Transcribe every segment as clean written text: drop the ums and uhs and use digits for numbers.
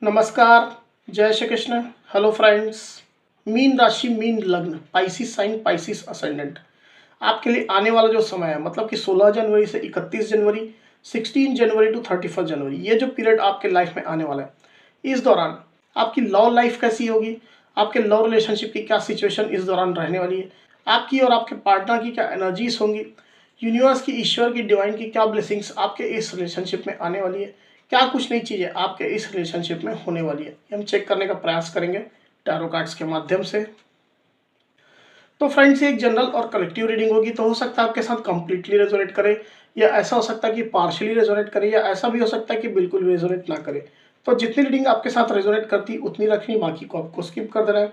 नमस्कार, जय Shri Krishna. Hello friends. Mean राशि, मीन लग्न, पाइसिस साइन, पाइसिस असेंडेंट। आपके लिए आने वाला जो समय है मतलब कि 16 जनवरी से 31 जनवरी, 16 जनवरी टू 31 जनवरी, ये जो पीरियड आपके लाइफ में आने वाला है, इस दौरान आपकी लव लाइफ कैसी होगी, आपके लव रिलेशनशिप की क्या सिचुएशन इस दौरान रहने वाली है, आपकी और आपके पार्टनर की क्या एनर्जीज होंगी, यूनिवर्स की, ईश्वर की, डिवाइन की क्या ब्लेसिंग्स आपके इस रिलेशनशिप में आने वाली है, क्या कुछ नई चीज़ें आपके इस रिलेशनशिप में होने वाली है, हम चेक करने का प्रयास करेंगे टैरो कार्ड्स के माध्यम से। तो फ्रेंड्स, ये एक जनरल और कलेक्टिव रीडिंग होगी, तो हो सकता है आपके साथ कंप्लीटली रेजोनेट करे, या ऐसा हो सकता है कि पार्शियली रेजोनेट करे, या ऐसा भी हो सकता है कि बिल्कुल रेजोनेट ना करे। तो जितनी रीडिंग आपके साथ रेजोनेट करती उतनी रखनी, बाकी को आपको स्किप कर देना है।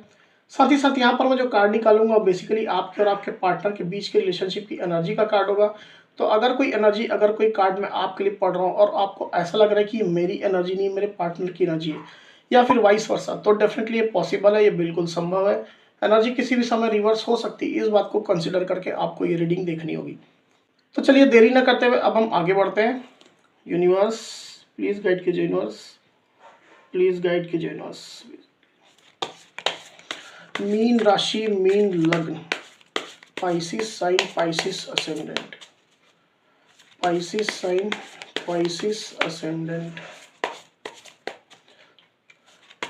साथ ही साथ यहाँ पर मैं जो कार्ड निकालूंगा बेसिकली आपके और आपके पार्टनर के बीच के रिलेशनशिप की एनर्जी का कार्ड होगा। तो अगर कोई एनर्जी, अगर कोई कार्ड मैं आपके लिए पढ़ रहा हूँ और आपको ऐसा लग रहा है कि ये मेरी एनर्जी नहीं, मेरे पार्टनर की एनर्जी है, या फिर वाइस वर्सा, तो डेफिनेटली ये पॉसिबल है, ये बिल्कुल संभव है। एनर्जी किसी भी समय रिवर्स हो सकती है, इस बात को कंसिडर करके आपको ये रीडिंग देखनी होगी। तो चलिए देरी न करते हुए अब हम आगे बढ़ते हैं। यूनिवर्स प्लीज गाइड कीजिए, यूनिवर्स प्लीज गाइड कीजिए, यूनिवर्स। मीन राशि, मीन लग्न, Pisces sign, Pisces ascendant, Pisces sign, Pisces ascendant,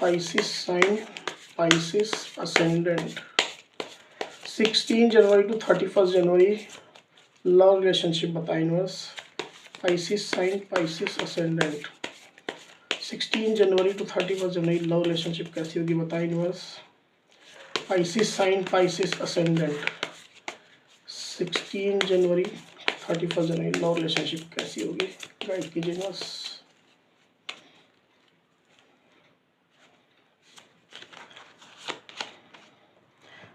Pisces sign, Pisces ascendant. 16 जनवरी टू 31 जनवरी लव रिलेशनशिप बताए universe. Pisces sign, Pisces ascendant, 16 जनवरी टू 31 जनवरी लव रिलेशनशिप कैसी होगी बताए universe. Pisces sign, Pisces ascendant, 16 जनवरी 31 जनवरी लव रिलेशनशिप कैसी होगी, गाइड कीजिए universe.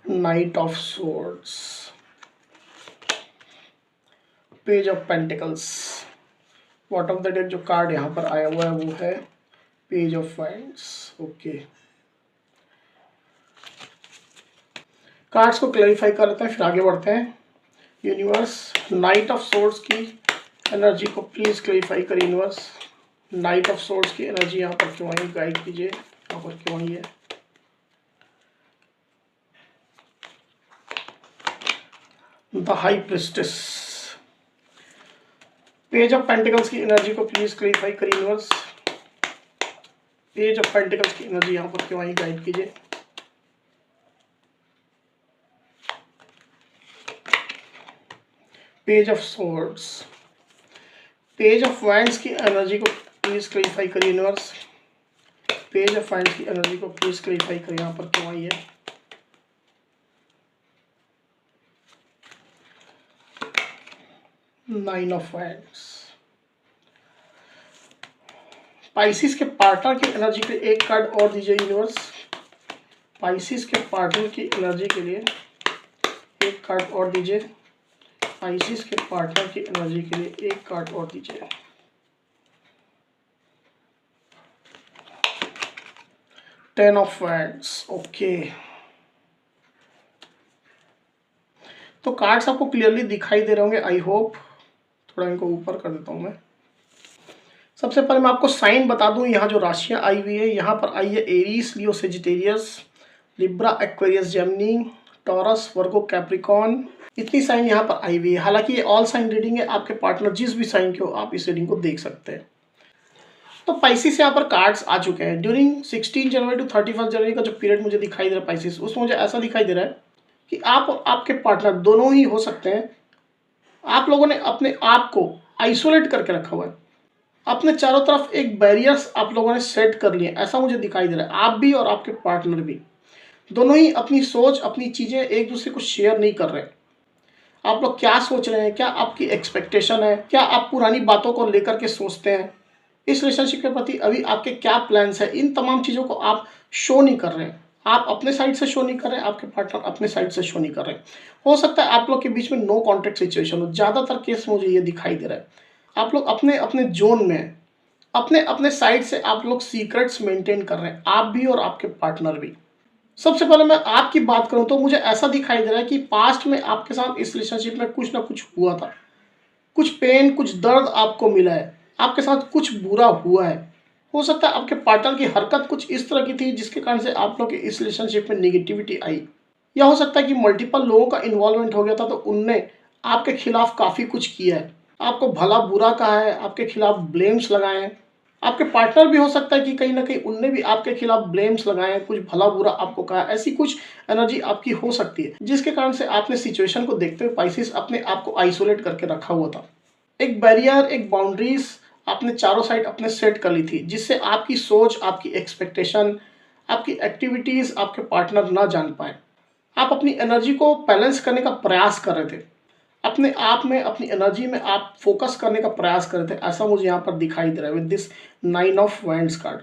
Night of swords, page of pentacles, bottom of the deck जो कार्ड यहाँ पर आया हुआ है वो है page of wands. Okay, cards को क्लैरिफाई कर लेते हैं फिर आगे बढ़ते हैं। यूनिवर्स, नाइट ऑफ स्वॉर्ड्स की एनर्जी को प्लीज क्लैरिफाई करिए यूनिवर्स। नाइट ऑफ स्वॉर्ड्स की एनर्जी यहाँ पर क्यों आई, गाइड कीजिए, यहाँ पर क्यों आई है। The high priestess, page of pentacles की एनर्जी को प्लीज क्लैरिफाई करिए यूनिवर्स। पेज ऑफ पेंटिकल्स की एनर्जी यहाँ पर क्यों आई, गाइड कीजिए। Page of swords, page of wands की एनर्जी को प्लीज क्लैरिफाई करिए यूनिवर्स। पेज ऑफ वांड्स की एनर्जी को प्लीज क्लैरिफाई करिए, यहाँ पर क्यों आई है। नाइन ऑफ वांड्स, पाइसिस के पार्टनर की एनर्जी के लिए एक कार्ड और दीजिए यूनिवर्स। पाइसिस के पार्टनर की एनर्जी के लिए एक कार्ड और दीजिए। पाइसिस के पार्टनर की एनर्जी के लिए एक कार्ड और दीजिए। Ten of wands. ओके, तो कार्ड्स आपको क्लियरली दिखाई दे रहे होंगे आई होप। थोड़ा इनको ऊपर कर देता हूं मैं। सबसे पहले मैं आपको साइन बता दूं, यहाँ जो राशियां आई हुई है, यहाँ पर आई है Aries, Leo, Sagittarius, Libra, Aquarius, Gemini, Taurus, Virgo, Capricorn. इतनी साइन यहाँ पर आई हुई है। हालांकि ये ऑल साइन रीडिंग है, आपके पार्टनर जिस भी साइन के हो आप इस रीडिंग को देख सकते हैं। तो पाइसिस यहाँ पर कार्ड्स आ चुके हैं। ड्यूरिंग 16 जनवरी टू 31 जनवरी का जो पीरियड मुझे दिखाई दे रहा है पाइसिस, उसमें मुझे ऐसा दिखाई दे रहा है कि आप और आपके पार्टनर दोनों ही हो सकते हैं, आप लोगों ने अपने आप को आइसोलेट करके रखा हुआ है, अपने चारों तरफ एक बैरियर्स आप लोगों ने सेट कर लिए, ऐसा मुझे दिखाई दे रहा है। आप भी और आपके पार्टनर भी दोनों ही अपनी सोच, अपनी चीज़ें एक दूसरे को शेयर नहीं कर रहे। आप लोग क्या सोच रहे हैं, क्या आपकी एक्सपेक्टेशन है, क्या आप पुरानी बातों को लेकर के सोचते हैं, इस रिलेशनशिप के प्रति अभी आपके क्या प्लान्स है, इन तमाम चीज़ों को आप शो नहीं कर रहे हैं। आप अपने साइड से शो नहीं कर रहे हैं, आपके पार्टनर अपने साइड से शो नहीं कर रहे हैं। हो सकता है आप लोग के बीच में नो कॉन्टैक्ट सिचुएशन हो। ज़्यादातर केस मुझे ये दिखाई दे रहा है, आप लोग अपने अपने जोन में, अपने अपने साइड से आप लोग सीक्रेट्स मेंटेन कर रहे हैं, आप भी और आपके पार्टनर भी। सबसे पहले मैं आपकी बात करूं तो मुझे ऐसा दिखाई दे रहा है कि पास्ट में आपके साथ इस रिलेशनशिप में कुछ ना कुछ हुआ था, कुछ पेन, कुछ दर्द आपको मिला है, आपके साथ कुछ बुरा हुआ है। हो सकता है आपके पार्टनर की हरकत कुछ इस तरह की थी जिसके कारण से आप लोग के इस रिलेशनशिप में निगेटिविटी आई, या हो सकता है कि मल्टीपल लोगों का इन्वॉल्वमेंट हो गया था तो उनने आपके खिलाफ काफ़ी कुछ किया है, आपको भला बुरा कहा है, आपके खिलाफ ब्लेम्स लगाए हैं। आपके पार्टनर भी हो सकता है कि कहीं ना कहीं उनने भी आपके खिलाफ ब्लेम्स लगाए हैं, कुछ भला बुरा आपको कहा है। ऐसी कुछ एनर्जी आपकी हो सकती है जिसके कारण से आपने सिचुएशन को देखते हुए पाइसेस अपने आप को आइसोलेट करके रखा हुआ था। एक बैरियर, एक बाउंड्रीज आपने चारों साइड अपने सेट कर ली थी जिससे आपकी सोच, आपकी एक्सपेक्टेशन, आपकी एक्टिविटीज आपके पार्टनर ना जान पाए। आप अपनी एनर्जी को बैलेंस करने का प्रयास कर रहे थे, अपने आप में, अपनी एनर्जी में आप फोकस करने का प्रयास कर रहे थे, ऐसा मुझे यहाँ पर दिखाई दे रहा है with this 9 of wands card.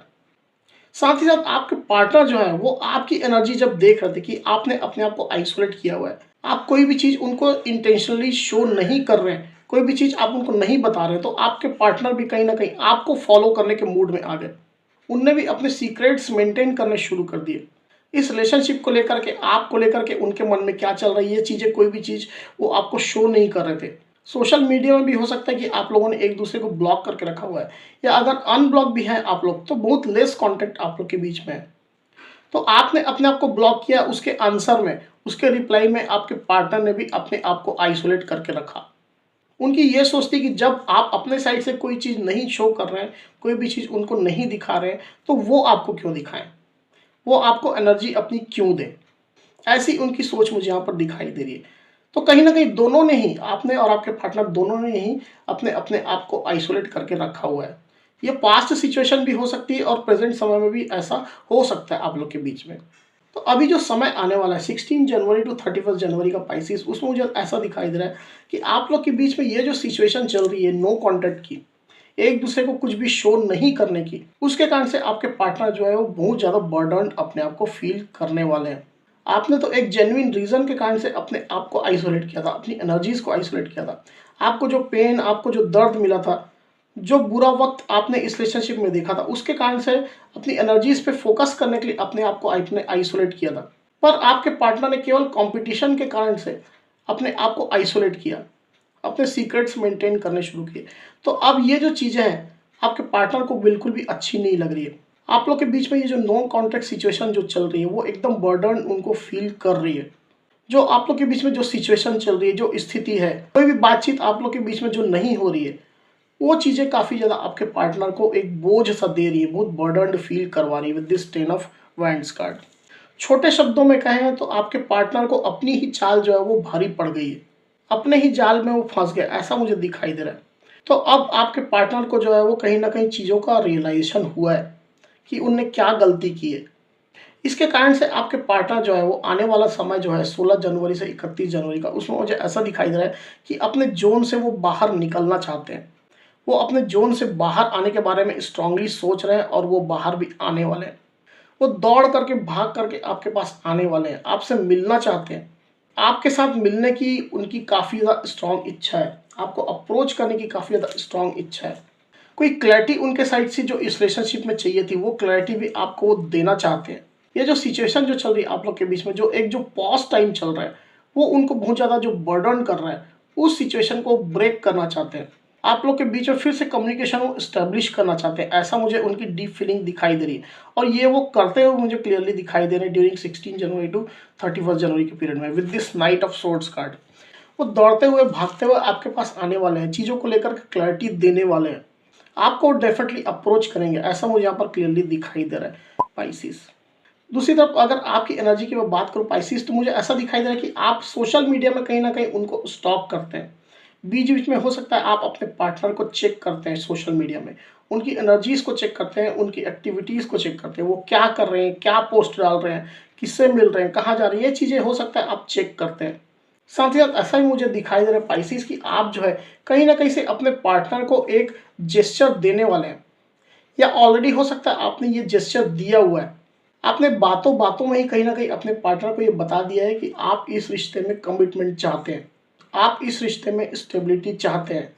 साथ ही साथ आपके पार्टनर जो है वो आपकी एनर्जी जब देख रहे थे कि आपने अपने आप को आइसोलेट किया हुआ है, आप कोई भी चीज़ उनको इंटेंशनली शो नहीं कर रहे हैं, कोई भी चीज़ आप उनको नहीं बता रहे हैं, तो आपके पार्टनर भी कहीं ना कहीं आपको फॉलो करने के मूड में आ गए। उनने भी अपने सीक्रेट्स मेंटेन करने शुरू कर दिए। इस रिलेशनशिप को लेकर के, आपको लेकर के उनके मन में क्या चल रही है, ये चीज़ें, कोई भी चीज़ वो आपको शो नहीं कर रहे थे। सोशल मीडिया में भी हो सकता है कि आप लोगों ने एक दूसरे को ब्लॉक करके रखा हुआ है, या अगर अनब्लॉक भी है आप लोग तो बहुत लेस कांटेक्ट आप लोग के बीच में है। तो आपने अपने आप को ब्लॉक किया, उसके आंसर में, उसके रिप्लाई में आपके पार्टनर ने भी अपने आप को आइसोलेट करके रखा। उनकी ये सोच थी कि जब आप अपने साइड से कोई चीज़ नहीं शो कर रहे हैं, कोई भी चीज़ उनको नहीं दिखा रहे हैं, तो वो आपको क्यों दिखाएं, वो आपको एनर्जी अपनी क्यों दें। ऐसी उनकी सोच मुझे यहाँ पर दिखाई दे रही है। तो कहीं ना कहीं दोनों ने ही, आपने और आपके पार्टनर दोनों ने ही अपने अपने आप को आइसोलेट करके रखा हुआ है। ये पास्ट सिचुएशन भी हो सकती है और प्रेजेंट समय में भी ऐसा हो सकता है आप लोग के बीच में। तो अभी जो समय आने वाला है 16 जनवरी टू 31 जनवरी का पाइसिस, उसमें मुझे ऐसा दिखाई दे रहा है कि आप लोग के बीच में ये जो सिचुएशन चल रही है नो कॉन्टैक्ट की, एक दूसरे को कुछ भी शो नहीं करने की, उसके कारण से आपके पार्टनर जो है वो बहुत ज़्यादा बर्डन अपने आप को फील करने वाले हैं। आपने तो एक जेन्युइन रीज़न के कारण से अपने आप को आइसोलेट किया था, अपनी एनर्जीज को आइसोलेट किया था। आपको जो पेन, आपको जो दर्द मिला था, जो बुरा वक्त आपने इस रिलेशनशिप में देखा था, उसके कारण से अपनी एनर्जीज पे फोकस करने के लिए अपने आप को आपने आइसोलेट किया था। पर आपके पार्टनर ने केवल कंपटीशन के कारण से अपने आप को आइसोलेट किया, अपने सीक्रेट्स मेंटेन करने शुरू किए। तो अब ये जो चीज़ें हैं आपके पार्टनर को बिल्कुल भी अच्छी नहीं लग रही है। आप लोग के बीच में ये जो नो कॉन्टैक्ट सिचुएशन जो चल रही है वो एकदम बर्डन उनको फील कर रही है। जो आप लोग के बीच में जो सिचुएशन चल रही है, जो स्थिति है, कोई भी बातचीत आप लोग के बीच में जो नहीं हो रही है, वो चीज़ें काफ़ी ज़्यादा आपके पार्टनर को एक बोझ सा दे रही है, बहुत बर्डन्ड फील करवा रही है with this 10 of wands card. छोटे शब्दों में कहें तो आपके पार्टनर को अपनी ही चाल जो है वो भारी पड़ गई है, अपने ही जाल में वो फंस गया, ऐसा मुझे दिखाई दे रहा है। तो अब आपके पार्टनर को जो है वो कहीं ना कहीं चीज़ों का रियलाइजेशन हुआ है कि उनने क्या गलती की है। इसके कारण से आपके पार्टनर जो है वो आने वाला समय जो है 16 जनवरी से 31 जनवरी का, उसमें मुझे ऐसा दिखाई दे रहा है कि अपने जोन से वो बाहर निकलना चाहते हैं। वो अपने जोन से बाहर आने के बारे में स्ट्रांगली सोच रहे हैं और वो बाहर भी आने वाले हैं। वो दौड़ करके, भाग करके आपके पास आने वाले हैं, आपसे मिलना चाहते हैं। आपके साथ मिलने की उनकी काफ़ी ज़्यादा स्ट्रांग इच्छा है, आपको अप्रोच करने की काफ़ी ज़्यादा स्ट्रांग इच्छा है। कोई क्लैरिटी उनके साइड से जो इस रिलेशनशिप में चाहिए थी, वो क्लैरिटी भी आपको वो देना चाहते हैं। ये जो सिचुएशन जो चल रही है आप लोग के बीच में, जो एक जो पॉज टाइम चल रहा है, वो उनको बहुत ज़्यादा जो बर्डन कर रहा है, उस सिचुएशन को ब्रेक करना चाहते हैं। आप लोग के बीच में फिर से कम्युनिकेशन वो इस्टेब्लिश करना चाहते हैं, ऐसा मुझे उनकी डीप फीलिंग दिखाई दे रही है। और ये वो करते हुए मुझे क्लियरली दिखाई दे रहे हैं ड्यूरिंग 16 जनवरी टू 31 जनवरी के पीरियड में with this night of swords card. वो दौड़ते हुए, भागते हुए आपके पास आने वाले हैं, चीज़ों को लेकर क्लैरिटी देने वाले हैं, आपको डेफिनेटली अप्रोच करेंगे, ऐसा मुझे यहाँ पर क्लियरली दिखाई दे रहा है पाइसिस। दूसरी तरफ अगर आपकी एनर्जी की मैं बात करूँ पाइसिस, तो मुझे ऐसा दिखाई दे रहा है कि आप सोशल मीडिया में कहीं ना कहीं उनको स्टॉक करते हैं। बीच बीच में हो सकता है आप अपने पार्टनर को चेक करते हैं सोशल मीडिया में, उनकी एनर्जीज को चेक करते हैं, उनकी एक्टिविटीज़ को चेक करते हैं, वो क्या कर रहे हैं, क्या पोस्ट डाल रहे हैं, किससे मिल रहे हैं, कहाँ जा रहे हैं, ये चीज़ें हो सकता है आप चेक करते हैं। साथ ही साथ ऐसा ही मुझे दिखाई दे रहा है पाइसिस कि आप जो है कहीं ना कहीं से अपने पार्टनर को एक जेस्चर देने वाले हैं, या ऑलरेडी हो सकता है आपने ये जेस्चर दिया हुआ है। आपने बातों बातों में ही कहीं ना कहीं अपने पार्टनर को ये बता दिया है कि आप इस रिश्ते में कमिटमेंट चाहते हैं, आप इस रिश्ते में स्टेबिलिटी चाहते हैं।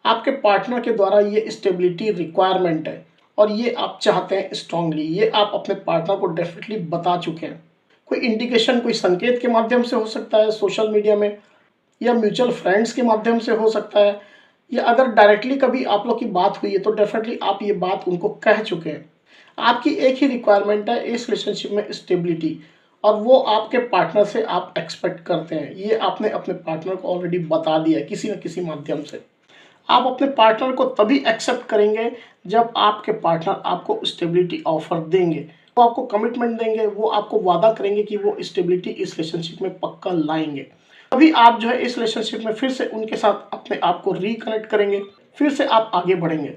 आपके पार्टनर के द्वारा ये स्टेबिलिटी रिक्वायरमेंट है और ये आप चाहते हैं स्ट्रांगली, ये आप अपने पार्टनर को डेफिनेटली बता चुके हैं। कोई इंडिकेशन, कोई संकेत के माध्यम से हो सकता है सोशल मीडिया में, या म्यूचुअल फ्रेंड्स के माध्यम से हो सकता है, या अगर डायरेक्टली कभी आप लोग की बात हुई है तो डेफिनेटली आप ये बात उनको कह चुके हैं। आपकी एक ही रिक्वायरमेंट है इस रिलेशनशिप में, स्टेबिलिटी, और वो आपके पार्टनर से आप एक्सपेक्ट करते हैं। ये आपने अपने पार्टनर को ऑलरेडी बता दिया है किसी न किसी माध्यम से। आप अपने पार्टनर को तभी एक्सेप्ट करेंगे जब आपके पार्टनर आपको स्टेबिलिटी ऑफर देंगे, वो आपको कमिटमेंट देंगे, वो आपको वादा करेंगे कि वो स्टेबिलिटी इस रिलेशनशिप में पक्का लाएंगे। तभी आप जो है इस रिलेशनशिप में फिर से उनके साथ अपने आप को रिकनेक्ट करेंगे, फिर से आप आगे बढ़ेंगे।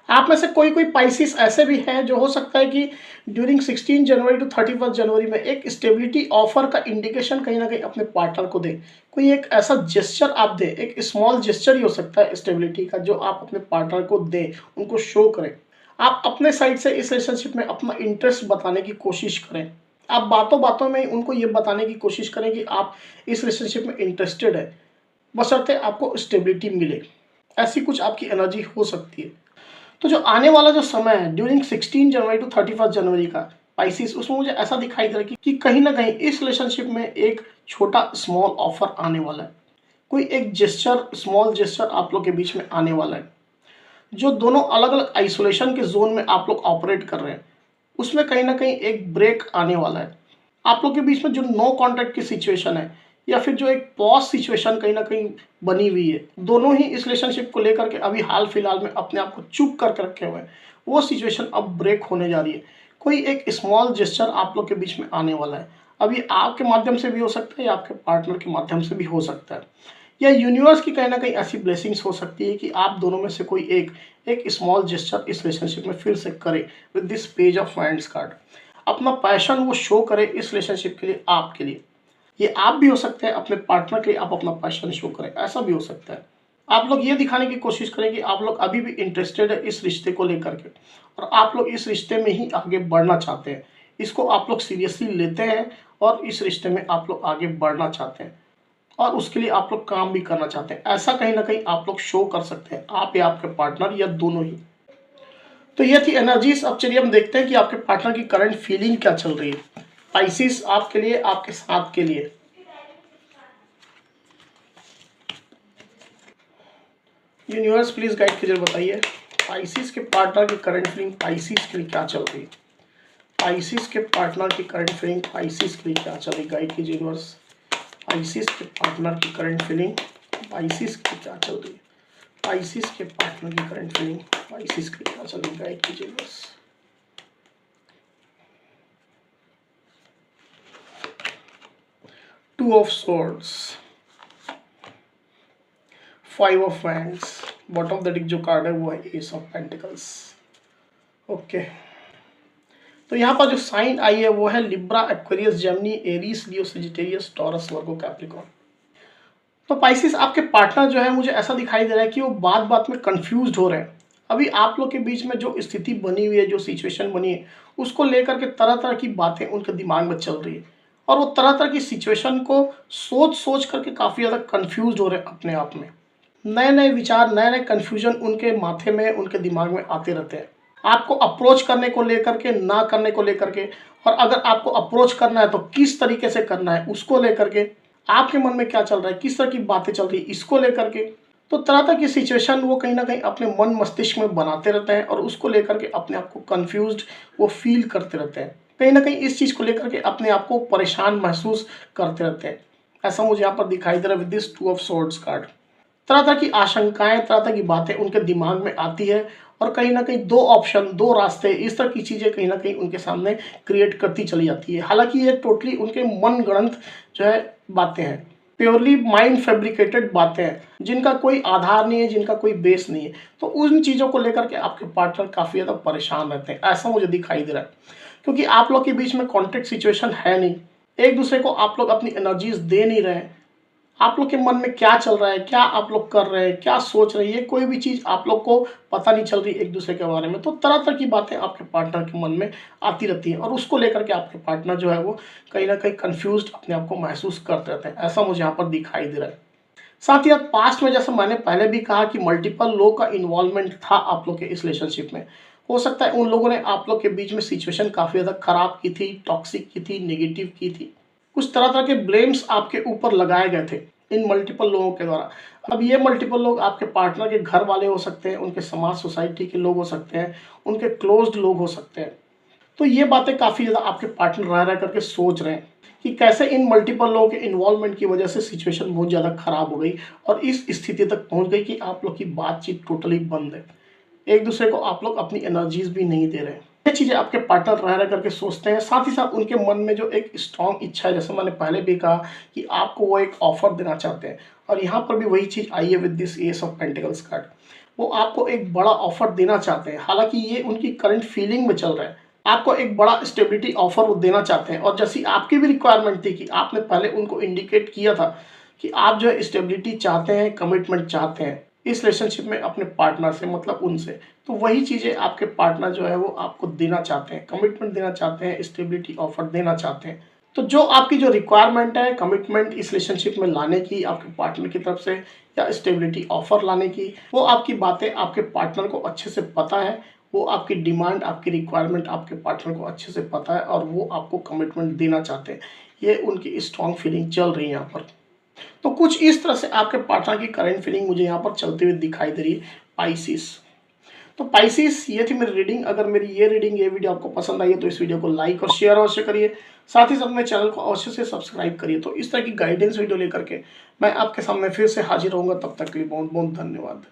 आप में से कोई कोई पाइसिस ऐसे भी हैं जो हो सकता है कि ड्यूरिंग 16 जनवरी टू 31 जनवरी में एक स्टेबिलिटी ऑफर का इंडिकेशन कहीं ना कहीं अपने पार्टनर को दे। कोई एक ऐसा जेस्चर आप दें, एक स्मॉल जेस्चर ही हो सकता है स्टेबिलिटी का, जो आप अपने पार्टनर को दें, उनको शो करें। आप अपने साइड से इस रिलेशनशिप में अपना इंटरेस्ट बताने की कोशिश करें। आप बातों बातों में उनको ये बताने की कोशिश करें कि आप इस रिलेशनशिप में इंटरेस्टेड है, बशर्ते आपको स्टेबिलिटी मिले। ऐसी कुछ आपकी एनर्जी हो सकती है। तो जो आने वाला जो समय है ड्यूरिंग 16 जनवरी टू 31 जनवरी का पाइसिस, उसमें मुझे ऐसा दिखाई दे रहा है कि कहीं ना कहीं इस रिलेशनशिप में एक छोटा स्मॉल ऑफर आने वाला है। कोई एक जेस्चर, स्मॉल जेस्चर आप लोग के बीच में आने वाला है। जो दोनों अलग अलग आइसोलेशन के जोन में आप लोग ऑपरेट कर रहे हैं, उसमें कहीं ना कहीं एक ब्रेक आने वाला है। आप लोग के बीच में जो नो कॉन्टैक्ट की सिचुएशन है, या फिर जो एक पॉज सिचुएशन कहीं ना कहीं बनी हुई है, दोनों ही इस रिलेशनशिप को लेकर के अभी हाल फिलहाल में अपने आप को चुप करके रखे हुए हैं, वो सिचुएशन अब ब्रेक होने जा रही है। कोई एक स्मॉल जेस्चर आप लोग के बीच में आने वाला है। अभी आपके माध्यम से भी हो सकता है या आपके पार्टनर के माध्यम से भी हो सकता है, या यूनिवर्स की कहीं ना कहीं ऐसी ब्लेसिंग्स हो सकती है कि आप दोनों में से कोई एक स्मॉल जेस्चर इस रिलेशनशिप में फिर से करे with this page of wands card. अपना पैशन वो शो करे इस रिलेशनशिप के लिए, आपके लिए। ये आप भी हो सकते हैं, अपने पार्टनर के लिए आप अपना पैशन शो करें, ऐसा भी हो सकता है। आप लोग ये दिखाने की कोशिश करें कि आप लोग अभी भी इंटरेस्टेड है इस रिश्ते को लेकर के, और आप लोग इस रिश्ते में ही आगे बढ़ना चाहते हैं। इसको आप लोग सीरियसली लेते हैं और इस रिश्ते में आप लोग आगे बढ़ना चाहते हैं, और उसके लिए आप लोग काम भी करना चाहते हैं। ऐसा कहीं ना कहीं आप लोग शो कर सकते हैं, आप या आपके पार्टनर या दोनों ही। तो ये थी एनर्जीज। अब चलिए हम देखते हैं कि आपके पार्टनर की करंट फीलिंग क्या चल रही है पाइसिस, आपके लिए, आपके साथ के लिए। यूनिवर्स प्लीज गाइड कीजिए, बताइए पाइसिस के पार्टनर की करंट फीलिंग पाइसिस के लिए क्या चल रही है। पाइसिस के पार्टनर की करंट फीलिंग पाइसिस के लिए क्या चल रही है, गाइड कीजिए यूनिवर्स। पाइसिस के पार्टनर की करंट फीलिंग पाइसिस की क्या चल रही है। पाइसिस के पार्टनर की करंट फीलिंग पाइसिस की क्या चल रही है, गाइड कीजिए universe. Two of swords, 5 of wands, bottom of the Dick जो कार्ड है वो है एस ऑफ पेंटिकल्स। ओके, तो यहाँ पर जो साइन आई है वो है लिब्रा, एक्वेरियस, जेमिनी, एरीज, लियो, सजिटेरियस, टॉरस, वर्गो, कैप्रिकॉर्न। तो पाइसिस आपके पार्टनर जो है, मुझे ऐसा दिखाई दे रहा है कि वो बात बात में कंफ्यूज हो रहे हैं। अभी आप लोग के बीच में जो स्थिति बनी हुई है, जो सिचुएशन बनी है, उसको लेकर के तरह तरह की बातें उनके दिमाग में चल रही है, और वो तरह तरह की सिचुएशन को सोच सोच करके काफ़ी ज़्यादा कंफ्यूज हो रहे हैं अपने आप में। नए नए विचार, नए नए कन्फ्यूजन उनके माथे में, उनके दिमाग में आते रहते हैं। आपको अप्रोच करने को लेकर के, ना करने को लेकर के, और अगर आपको अप्रोच करना है तो किस तरीके से करना है उसको लेकर के, आपके मन में क्या चल रहा है, किस तरह की बातें चल रही है इसको लेकर के। तो तरह तरह की सिचुएशन वो कहीं ना कहीं अपने मन मस्तिष्क में बनाते रहते हैं, और उसको लेकर के अपने आप को कन्फ्यूज्ड वो फील करते रहते हैं। कहीं ना कहीं इस चीज़ को लेकर के अपने आप को परेशान महसूस करते रहते हैं। ऐसा मुझे यहाँ पर दिखाई दे रहा है with this 2 of swords card. तरह तरह की आशंकाएं, तरह तरह की बातें उनके दिमाग में आती है, और कहीं ना कहीं दो ऑप्शन, दो रास्ते, इस तरह की चीज़ें कहीं ना कहीं उनके सामने क्रिएट करती चली जाती है। हालांकि ये टोटली उनके मन गढ़ंत जो है बातें हैं, प्योरली माइंड फैब्रिकेटेड बातें हैं, जिनका कोई आधार नहीं है, जिनका कोई बेस नहीं है। तो उन चीज़ों को लेकर के आपके पार्टनर काफ़ी ज़्यादा परेशान रहते हैं, ऐसा मुझे दिखाई दे रहा है। क्योंकि आप लोग के बीच में कॉन्टेक्ट सिचुएशन है नहीं, एक दूसरे को आप लोग अपनी एनर्जीज दे नहीं रहे हैं। आप लोग के मन में क्या चल रहा है, क्या आप लोग कर रहे हैं, क्या सोच रहे हैं, ये कोई भी चीज़ आप लोग को पता नहीं चल रही एक दूसरे के बारे में। तो तरह तरह की बातें आपके पार्टनर के मन में आती रहती हैं, और उसको लेकर के आपके पार्टनर जो है वो कहीं ना कहीं कंफ्यूज्ड अपने आप को महसूस करते रहते हैं, ऐसा मुझे यहाँ पर दिखाई दे रहा है। साथ ही साथ पास्ट में, जैसे मैंने पहले भी कहा कि मल्टीपल लोग का इन्वॉल्वमेंट था आप लोग के इस रिलेशनशिप में। हो सकता है उन लोगों ने आप लोग के बीच में सिचुएशन काफ़ी ज़्यादा खराब की थी, टॉक्सिक की थी, नेगेटिव की थी। कुछ तरह तरह के ब्लेम्स आपके ऊपर लगाए गए थे इन मल्टीपल लोगों के द्वारा। अब ये मल्टीपल लोग आपके पार्टनर के घर वाले हो सकते हैं, उनके समाज सोसाइटी के लोग हो सकते हैं, उनके क्लोज्ड लोग हो सकते हैं। तो ये बातें काफ़ी ज़्यादा आपके पार्टनर रह रह करके सोच रहे हैं कि कैसे इन मल्टीपल लोगों के इन्वॉल्वमेंट की वजह से सिचुएशन बहुत ज़्यादा खराब हो गई और इस स्थिति तक पहुंच गई कि आप लोग की बातचीत टोटली बंद है, एक दूसरे को आप लोग अपनी एनर्जीज भी नहीं दे रहे हैं। ये चीज़ें आपके पार्टनर रह रह करके सोचते हैं। साथ ही साथ उनके मन में जो एक स्ट्रॉन्ग इच्छा है, जैसे मैंने पहले भी कहा कि आपको वो एक ऑफर देना चाहते हैं, और यहाँ पर भी वही चीज़ आई है with this S of pentacles card. वो आपको एक बड़ा ऑफर देना चाहते हैं, हालांकि ये उनकी करंट फीलिंग में चल रहा है। आपको एक बड़ा स्टेबिलिटी ऑफर वो देना चाहते हैं, और जैसी आपकी भी रिक्वायरमेंट थी कि आपने पहले उनको इंडिकेट किया था कि आप जो है स्टेबिलिटी चाहते हैं, कमिटमेंट चाहते हैं इस रिलेशनशिप में अपने पार्टनर से, मतलब उनसे, तो वही चीज़ें आपके पार्टनर जो है वो आपको देना चाहते हैं, कमिटमेंट देना चाहते हैं, स्टेबिलिटी ऑफर देना चाहते हैं। तो जो आपकी जो रिक्वायरमेंट है कमिटमेंट इस रिलेशनशिप में लाने की आपके पार्टनर की तरफ से, या स्टेबिलिटी ऑफर लाने की, वो आपकी बातें आपके पार्टनर को अच्छे से पता है। वो आपकी डिमांड, आपकी रिक्वायरमेंट आपके पार्टनर को अच्छे से पता है, और वो आपको कमिटमेंट देना चाहते हैं। ये उनकी स्ट्रॉन्ग फीलिंग चल रही है यहाँ पर। तो कुछ इस तरह से आपके पार्टनर की करंट फीलिंग मुझे यहाँ पर चलते हुए दिखाई दे रही है, पाइसिस। तो पाइसिस, ये थी मेरी रीडिंग। अगर मेरी ये रीडिंग, ये वीडियो आपको पसंद आई है तो इस वीडियो को लाइक और शेयर अवश्य करिए। साथ ही साथ मेरे चैनल को अवश्य से सब्सक्राइब करिए। तो इस तरह की गाइडेंस वीडियो लेकर के मैं आपके सामने फिर से हाजिर रहूँगा। तब तक के लिए बहुत बहुत धन्यवाद।